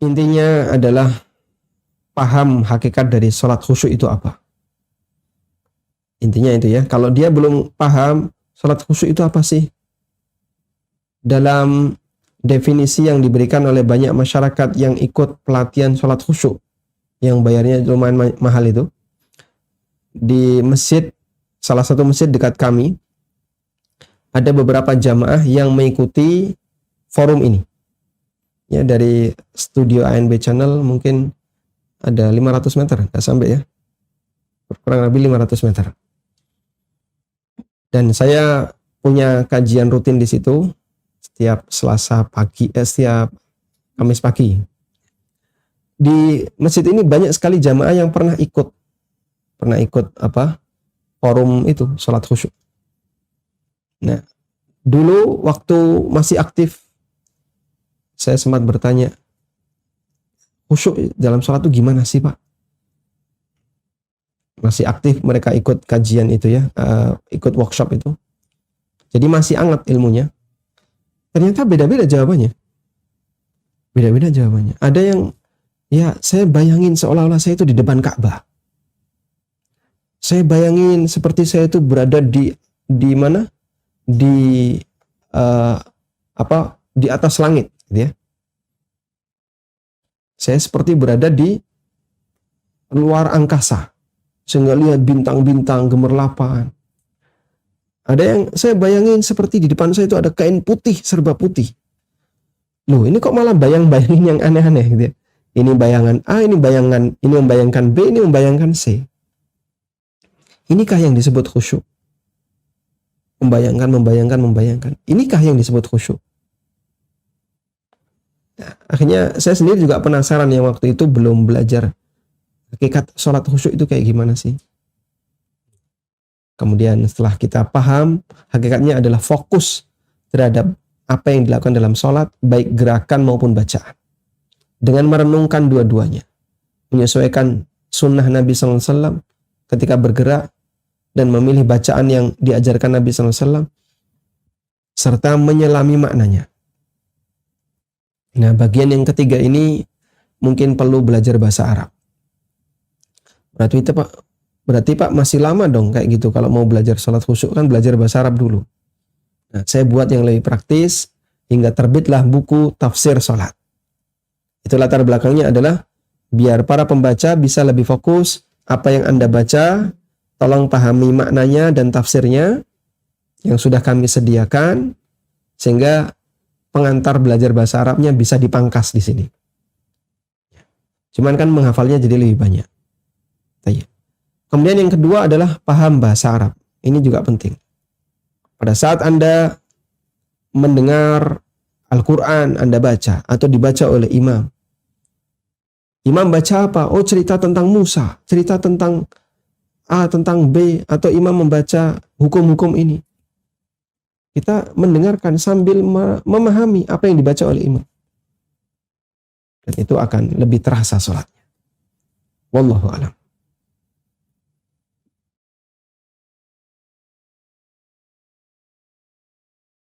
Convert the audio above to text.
Intinya adalah paham hakikat dari sholat khusyuk itu apa. Intinya itu ya. Kalau dia belum paham sholat khusyuk itu apa sih? Dalam definisi yang diberikan oleh banyak masyarakat yang ikut pelatihan sholat khusyuk, yang bayarnya lumayan mahal itu, di masjid, salah satu masjid dekat kami, ada beberapa jamaah yang mengikuti forum ini. Ya, dari studio ANB Channel mungkin ada 500 meter, nggak sampai ya, kurang lebih 500 meter. Dan saya punya kajian rutin di situ setiap Selasa pagi, setiap Kamis pagi. Di masjid ini banyak sekali jamaah yang pernah ikut forum itu sholat khusyuk. Nah, dulu waktu masih aktif, saya sempat bertanya, khusyuk dalam sholat itu gimana sih Pak? Masih aktif mereka ikut kajian itu ya, ikut workshop itu. Jadi masih hangat ilmunya. Ternyata beda-beda jawabannya. Beda-beda jawabannya. Ada yang, ya saya bayangin seolah-olah saya itu di depan Ka'bah. Saya bayangin seperti saya itu berada di mana? Di di atas langit, gitu ya. Saya seperti berada di luar angkasa, sehingga lihat bintang-bintang gemerlapan. Ada yang saya bayangin seperti di depan saya itu ada kain putih, serba putih. Loh, ini kok malah bayang-bayangin yang aneh-aneh gitu ya. Ini bayangan A, ini membayangkan B, ini membayangkan C. Inikah yang disebut khusyuk? Membayangkan. Inikah yang disebut khusyuk? Nah, akhirnya saya sendiri juga penasaran yang waktu itu belum belajar hakikat sholat khusyuk itu kayak gimana sih. Kemudian setelah kita paham, hakikatnya adalah fokus terhadap apa yang dilakukan dalam sholat, baik gerakan maupun bacaan. Dengan merenungkan dua-duanya. Menyesuaikan sunnah Nabi SAW ketika bergerak, dan memilih bacaan yang diajarkan Nabi SAW, serta menyelami maknanya. Nah, bagian yang ketiga ini mungkin perlu belajar bahasa Arab. Berarti Pak masih lama dong kayak gitu. Kalau mau belajar sholat khusyuk kan belajar bahasa Arab dulu. Nah, saya buat yang lebih praktis hingga terbitlah buku tafsir sholat. Itu latar belakangnya adalah biar para pembaca bisa lebih fokus apa yang Anda baca, tolong pahami maknanya dan tafsirnya yang sudah kami sediakan, sehingga pengantar belajar bahasa Arabnya bisa dipangkas di sini. Cuman kan menghafalnya jadi lebih banyak. Kemudian yang kedua adalah paham bahasa Arab. Ini juga penting. Pada saat Anda mendengar Al-Quran, Anda baca atau dibaca oleh imam. Imam baca apa? Oh, cerita tentang Musa, cerita tentang A, tentang B, atau imam membaca hukum-hukum ini. Kita mendengarkan sambil memahami apa yang dibaca oleh imam. Dan itu akan lebih terasa sholatnya. Wallahu a'lam.